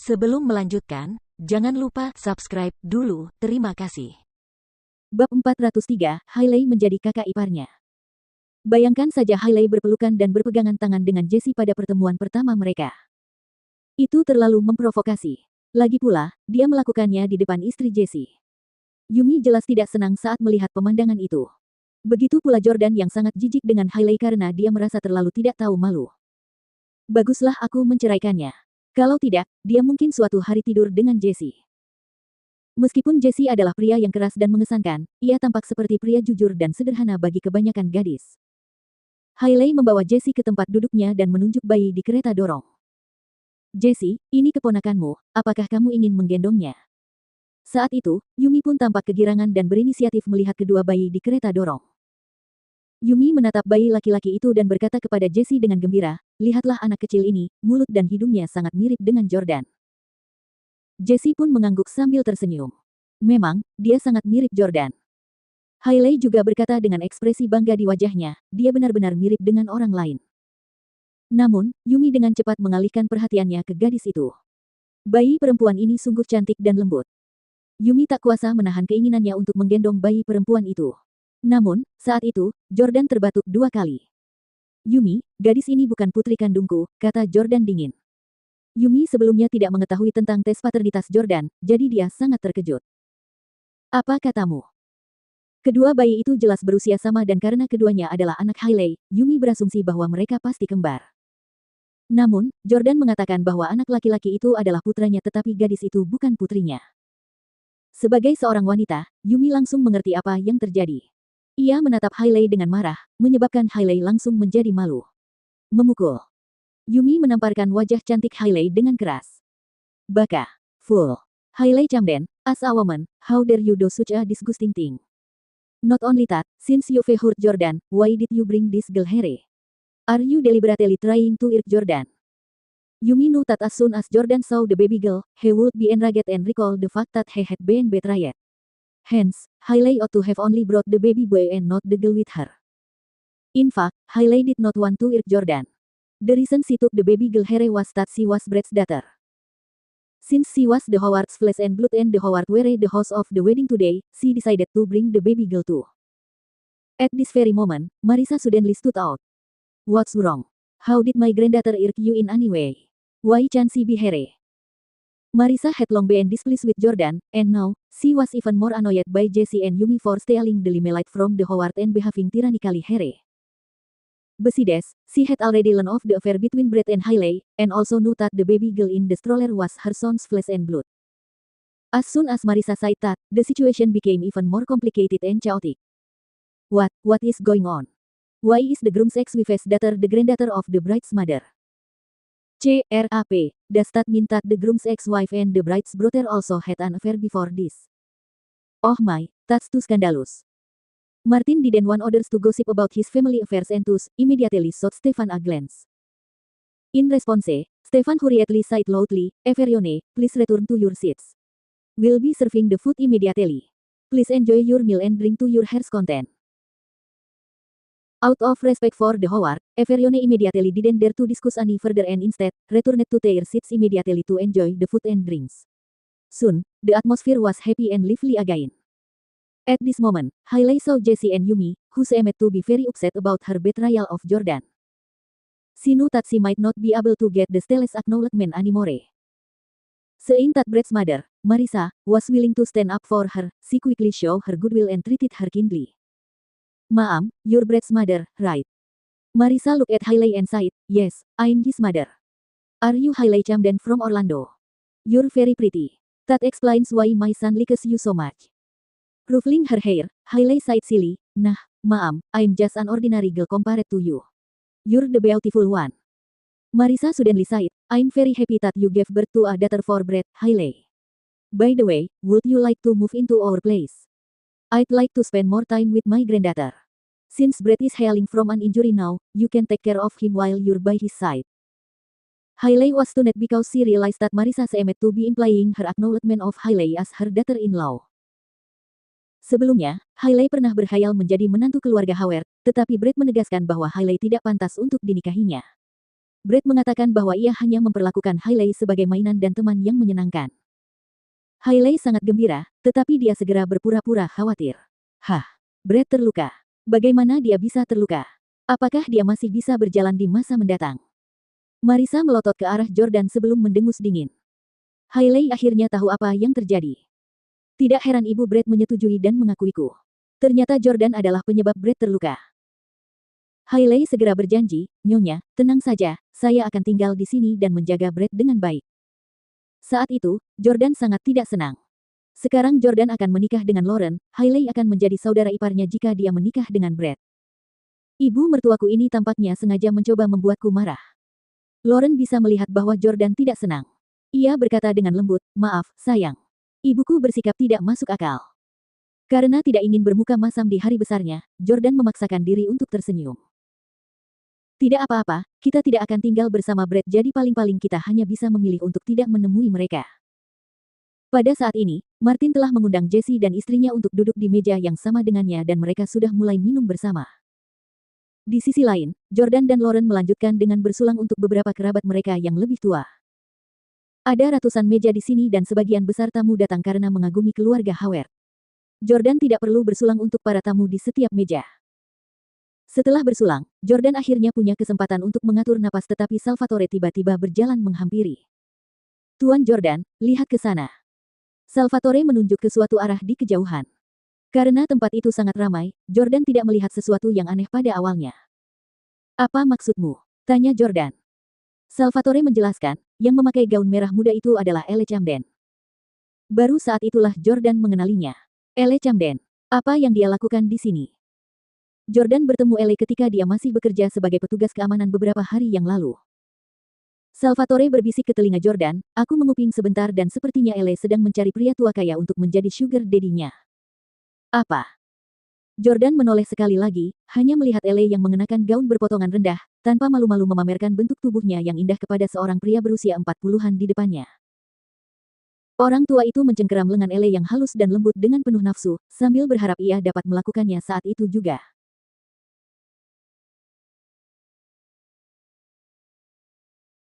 Sebelum melanjutkan, jangan lupa subscribe dulu, terima kasih. Bab 403, Hailey menjadi kakak iparnya. Bayangkan saja Hailey berpelukan dan berpegangan tangan dengan Jessie pada pertemuan pertama mereka. Itu terlalu memprovokasi. Lagi pula, dia melakukannya di depan istri Jessie. Yumi jelas tidak senang saat melihat pemandangan itu. Begitu pula Jordan yang sangat jijik dengan Hailey karena dia merasa terlalu tidak tahu malu. Baguslah aku menceraikannya. Kalau tidak, dia mungkin suatu hari tidur dengan Jessie. Meskipun Jessie adalah pria yang keras dan mengesankan, ia tampak seperti pria jujur dan sederhana bagi kebanyakan gadis. Hailey membawa Jessie ke tempat duduknya dan menunjuk bayi di kereta dorong. Jessie, ini keponakanmu, apakah kamu ingin menggendongnya? Saat itu, Yumi pun tampak kegirangan dan berinisiatif melihat kedua bayi di kereta dorong. Yumi menatap bayi laki-laki itu dan berkata kepada Jessie dengan gembira, lihatlah anak kecil ini, mulut dan hidungnya sangat mirip dengan Jordan. Jessie pun mengangguk sambil tersenyum. Memang, dia sangat mirip Jordan. Hailey juga berkata dengan ekspresi bangga di wajahnya, dia benar-benar mirip dengan orang lain. Namun, Yumi dengan cepat mengalihkan perhatiannya ke gadis itu. Bayi perempuan ini sungguh cantik dan lembut. Yumi tak kuasa menahan keinginannya untuk menggendong bayi perempuan itu. Namun, saat itu, Jordan terbatuk 2 kali. Yumi, gadis ini bukan putri kandungku, kata Jordan dingin. Yumi sebelumnya tidak mengetahui tentang tes paternitas Jordan, jadi dia sangat terkejut. Apa katamu? Kedua bayi itu jelas berusia sama dan karena keduanya adalah anak Hailey, Yumi berasumsi bahwa mereka pasti kembar. Namun, Jordan mengatakan bahwa anak laki-laki itu adalah putranya tetapi gadis itu bukan putrinya. Sebagai seorang wanita, Yumi langsung mengerti apa yang terjadi. Ia menatap Hailey dengan marah, menyebabkan Hailey langsung menjadi malu. Memukul. Yumi menamparkan wajah cantik Hailey dengan keras. Baka. Fool. Hailey Camden, as a woman, how dare you do such a disgusting thing? Not only that, since you hurt Jordan, why did you bring this girl here? Are you deliberately trying to hurt Jordan? Yumi knew that as soon as Jordan saw the baby girl, he would be enraged and recall the fact that he had been betrayed. Hence, Hailey ought to have only brought the baby boy and not the girl with her. In fact, Hailey did not want to hurt Jordan. The reason she took the baby girl here was that she was Brett's daughter. Since she was the Howard's flesh and blood and the Howard were the host of the wedding today, she decided to bring the baby girl too. At this very moment, Marisa suddenly stood out. What's wrong? How did my granddaughter irk you in any way? Why can't she be here? Marisa had long been displeased with Jordan, and now, she was even more annoyed by Jessie and Yumi for stealing the limelight from the Howard and behaving tyrannically here. Besides, she had already learned of the affair between Brett and Hailey, and also knew that the baby girl in the stroller was her son's flesh and blood. As soon as Marisa said that, the situation became even more complicated and chaotic. What is going on? Why is the groom's ex-wife's daughter the granddaughter of the bride's mother? CRAP, does that mean that the groom's ex-wife and the bride's brother also had an affair before this? Oh my, that's too scandalous. Martin didn't want others to gossip about his family affairs and thus, immediately shot Stefan a glance. In response, Stefan hurriedly sighed loudly, Everyone, please return to your seats. We'll be serving the food immediately. Please enjoy your meal and drink to your heart's content. Out of respect for the Howard, Everyone immediately didn't dare to discuss any further and instead, returned to their seats immediately to enjoy the food and drinks. Soon, the atmosphere was happy and lively again. At this moment, Hailey saw Jessie and Yumi, who seemed to be very upset about her betrayal of Jordan. She knew that she might not be able to get the stellar's acknowledgement anymore. Seeing that Brett's mother, Marisa, was willing to stand up for her, she quickly showed her goodwill and treated her kindly. Ma'am, you're Brett's mother, right? Marisa looked at Hailey and said, yes, I'm his mother. Are you Hailey Camden from Orlando? You're very pretty. That explains why my son likes you so much. Ruffling her hair, Hailey sighed silly, nah, ma'am, I'm just an ordinary girl compared to you. You're the beautiful one. Marisa suddenly sighed, I'm very happy that you gave birth to a daughter for Brett, Hailey. By the way, would you like to move into our place? I'd like to spend more time with my granddaughter. Since Brett is healing from an injury now, you can take care of him while you're by his side. Hailey was stunned because she realized that Marisa seemed to be implying her acknowledgement of Hailey as her daughter-in-law. Sebelumnya, Hailey pernah berkhayal menjadi menantu keluarga Howard, tetapi Brett menegaskan bahwa Hailey tidak pantas untuk dinikahinya. Brett mengatakan bahwa ia hanya memperlakukan Hailey sebagai mainan dan teman yang menyenangkan. Hailey sangat gembira, tetapi dia segera berpura-pura khawatir. Hah, Brett terluka. Bagaimana dia bisa terluka? Apakah dia masih bisa berjalan di masa mendatang? Marissa melotot ke arah Jordan sebelum mendengus dingin. Hailey akhirnya tahu apa yang terjadi. Tidak heran ibu Brett menyetujui dan mengakuiku. Ternyata Jordan adalah penyebab Brett terluka. Hailey segera berjanji, Nyonya, tenang saja, saya akan tinggal di sini dan menjaga Brett dengan baik. Saat itu, Jordan sangat tidak senang. Sekarang Jordan akan menikah dengan Lauren, Hailey akan menjadi saudara iparnya jika dia menikah dengan Brett. Ibu mertuaku ini tampaknya sengaja mencoba membuatku marah. Lauren bisa melihat bahwa Jordan tidak senang. Ia berkata dengan lembut, maaf, sayang. Ibuku bersikap tidak masuk akal. Karena tidak ingin bermuka masam di hari besarnya, Jordan memaksakan diri untuk tersenyum. Tidak apa-apa, kita tidak akan tinggal bersama Brett jadi paling-paling kita hanya bisa memilih untuk tidak menemui mereka. Pada saat ini, Martin telah mengundang Jesse dan istrinya untuk duduk di meja yang sama dengannya dan mereka sudah mulai minum bersama. Di sisi lain, Jordan dan Lauren melanjutkan dengan bersulang untuk beberapa kerabat mereka yang lebih tua. Ada ratusan meja di sini dan sebagian besar tamu datang karena mengagumi keluarga Howard. Jordan tidak perlu bersulang untuk para tamu di setiap meja. Setelah bersulang, Jordan akhirnya punya kesempatan untuk mengatur napas tetapi Salvatore tiba-tiba berjalan menghampiri. Tuan Jordan, lihat ke sana. Salvatore menunjuk ke suatu arah di kejauhan. Karena tempat itu sangat ramai, Jordan tidak melihat sesuatu yang aneh pada awalnya. Apa maksudmu? Tanya Jordan. Salvatore menjelaskan, yang memakai gaun merah muda itu adalah Elle Camden. Baru saat itulah Jordan mengenalinya. Elle Camden. Apa yang dia lakukan di sini? Jordan bertemu Elle ketika dia masih bekerja sebagai petugas keamanan beberapa hari yang lalu. Salvatore berbisik ke telinga Jordan, aku menguping sebentar dan sepertinya Elle sedang mencari pria tua kaya untuk menjadi sugar daddy-nya. Apa? Jordan menoleh sekali lagi, hanya melihat Elle yang mengenakan gaun berpotongan rendah, tanpa malu-malu memamerkan bentuk tubuhnya yang indah kepada seorang pria berusia 40-an di depannya. Orang tua itu mencengkeram lengan Elle yang halus dan lembut dengan penuh nafsu, sambil berharap ia dapat melakukannya saat itu juga.